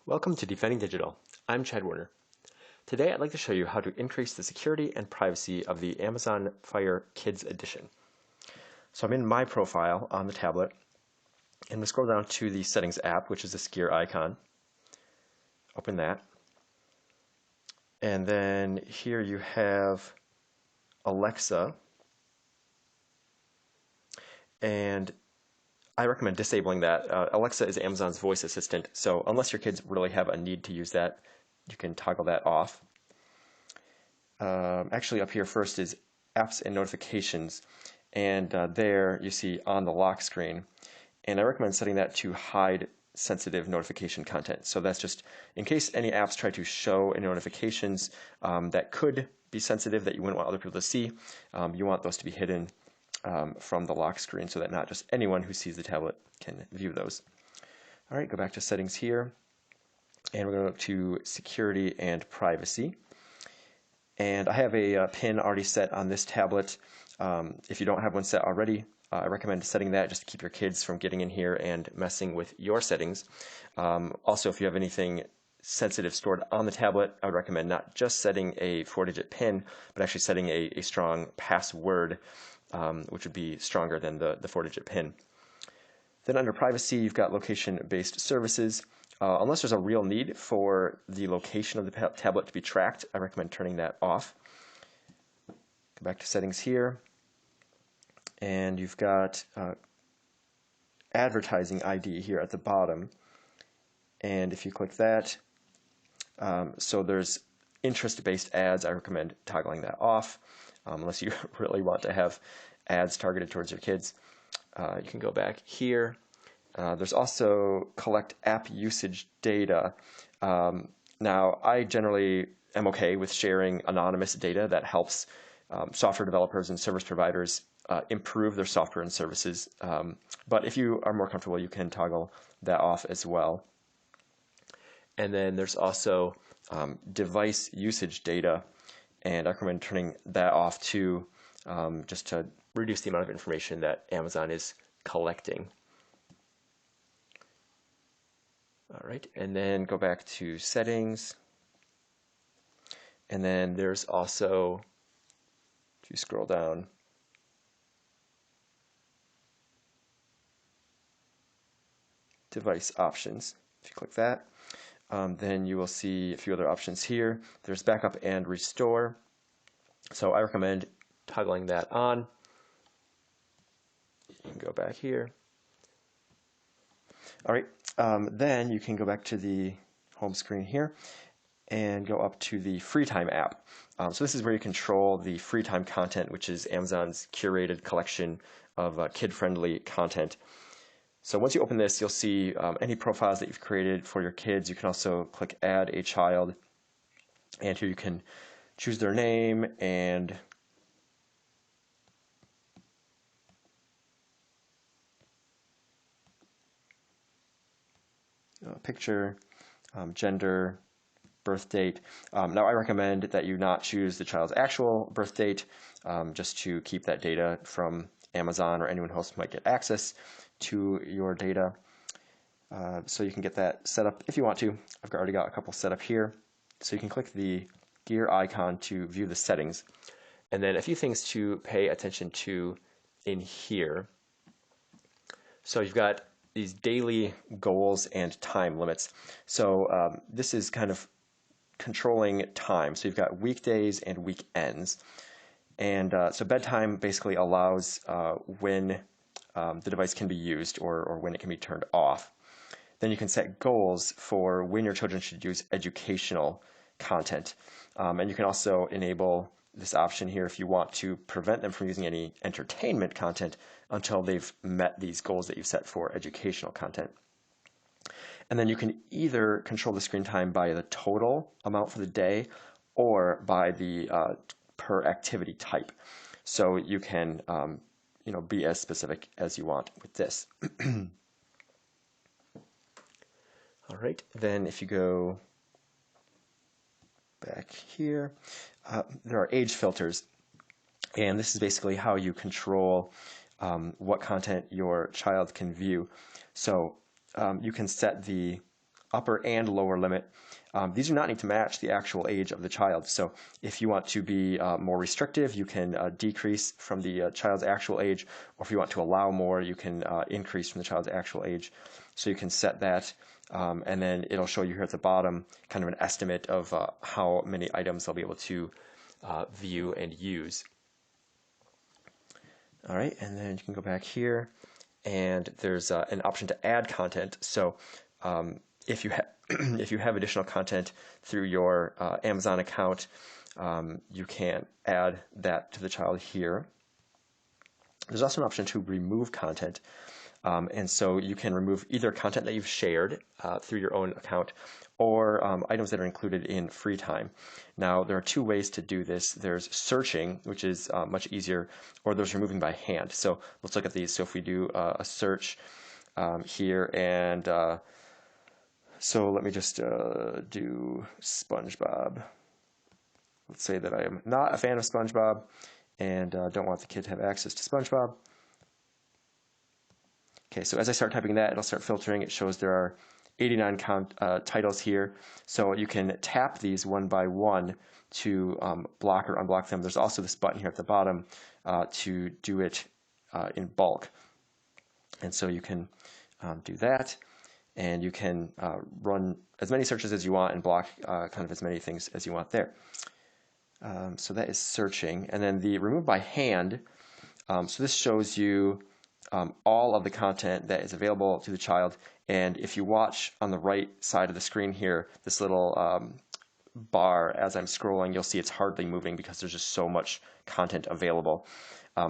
Welcome to Defending Digital. I'm Chad Warner. Today I'd like to show you how to increase the security and privacy of the Amazon Fire Kids Edition. So I'm in my profile on the tablet, and I'm going to scroll down to the Settings app, which is this gear icon. Open that. And then here you have Alexa. And I recommend disabling that. Alexa is Amazon's voice assistant, so unless your kids really have a need to use that, you can toggle that off. Actually, up here first is apps and notifications, and there you see on the lock screen. And I recommend setting that to hide sensitive notification content. So that's just in case any apps try to show any notifications that could be sensitive that you wouldn't want other people to see, you want those to be hidden from the lock screen so that not just anyone who sees the tablet can view those. All right, go back to settings here, and we're going to go to security and privacy. And I have a pin already set on this tablet. If you don't have one set already, I recommend setting that just to keep your kids from getting in here and messing with your settings. Also, if you have anything sensitive stored on the tablet, I would recommend not just setting a 4-digit PIN, but actually setting a strong password, which would be stronger than the 4-digit PIN. Then under privacy, you've got location-based services. Unless there's a real need for the location of the tablet to be tracked, I recommend turning that off. Go back to settings here, and you've got advertising ID here at the bottom. And if you click that, so there's interest-based ads, I recommend toggling that off. Unless you really want to have ads targeted towards your kids. You can go back here. There's also collect app usage data. Now, I generally am okay with sharing anonymous data that helps software developers and service providers improve their software and services. But if you are more comfortable, you can toggle that off as well. And then there's also device usage data, and I recommend turning that off too, just to reduce the amount of information that Amazon is collecting. All right, and then go back to settings. And then there's also, if you scroll down, device options. If you click that, then you will see a few other options here. There's backup and restore. So I recommend toggling that on. You can go back here. All right, then you can go back to the home screen here and go up to the free time app. So this is where you control the free time content, which is Amazon's curated collection of kid-friendly content. So once you open this, you'll see any profiles that you've created for your kids. You can also click Add a Child, and here you can choose their name and picture, gender, birth date. Now I recommend that you not choose the child's actual birth date, just to keep that data from Amazon or anyone else who might get access to your data. So you can get that set up if you want to. I've already got a couple set up here. So you can click the gear icon to view the settings. And then a few things to pay attention to in here. So you've got these daily goals and time limits. So this is kind of controlling time. So you've got weekdays and weekends. And so bedtime basically allows when the device can be used or when it can be turned off. Then you can set goals for when your children should use educational content. And you can also enable this option here if you want to prevent them from using any entertainment content until they've met these goals that you've set for educational content. And then you can either control the screen time by the total amount for the day or by the per activity type. So you can be as specific as you want with this. All right, then if you go back here, there are age filters, and this is basically how you control what content your child can view. So you can set the upper and lower limit. These do not need to match the actual age of the child. So if you want to be more restrictive, you can decrease from the child's actual age, or if you want to allow more, you can increase from the child's actual age. So you can set that, and then it'll show you here at the bottom kind of an estimate of how many items they'll be able to view and use. All right, and then you can go back here, and there's an option to add content. So if you have additional content through your Amazon account, you can add that to the child here. There's also an option to remove content. And so you can remove either content that you've shared through your own account or items that are included in free time. Now, there are two ways to do this. There's searching, which is much easier, or there's removing by hand. So let's look at these. So if we do a search here, and so let me just do SpongeBob. Let's say that I am not a fan of SpongeBob and don't want the kid to have access to SpongeBob. Okay, so as I start typing that, it'll start filtering. It shows there are 89 titles here. So you can tap these one by one to block or unblock them. There's also this button here at the bottom to do it in bulk. And so you can do that. And you can run as many searches as you want and block kind of as many things as you want there. So that is searching. And then the remove by hand, so this shows you all of the content that is available to the child. And if you watch on the right side of the screen here, this little bar, as I'm scrolling, you'll see it's hardly moving because there's just so much content available.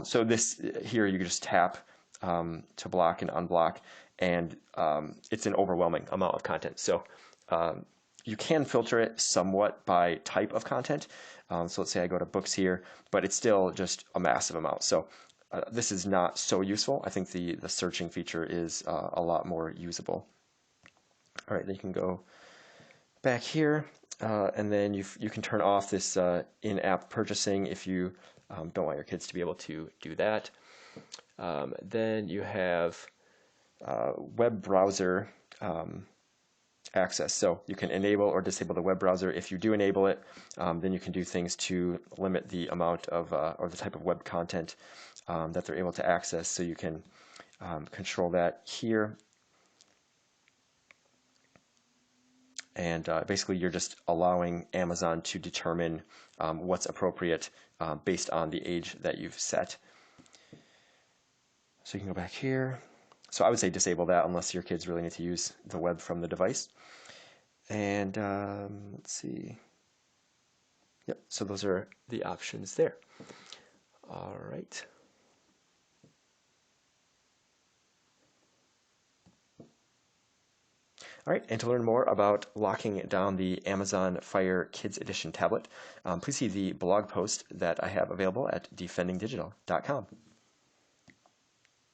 So this here, you can just tap to block and unblock, and it's an overwhelming amount of content. So you can filter it somewhat by type of content. So let's say I go to books here, but it's still just a massive amount. So this is not so useful. I think the searching feature is a lot more usable. All right, then you can go back here, and then you can turn off this in-app purchasing if you don't want your kids to be able to do that. Then you have web browser access. So you can enable or disable the web browser. If you do enable it, then you can do things to limit the amount of or the type of web content that they're able to access. So you can control that here. And basically you're just allowing Amazon to determine what's appropriate based on the age that you've set. So you can go back here. So I would say disable that unless your kids really need to use the web from the device. And let's see. Yep, so those are the options there. All right. All right, and to learn more about locking down the Amazon Fire Kids Edition tablet, please see the blog post that I have available at defendingdigital.com.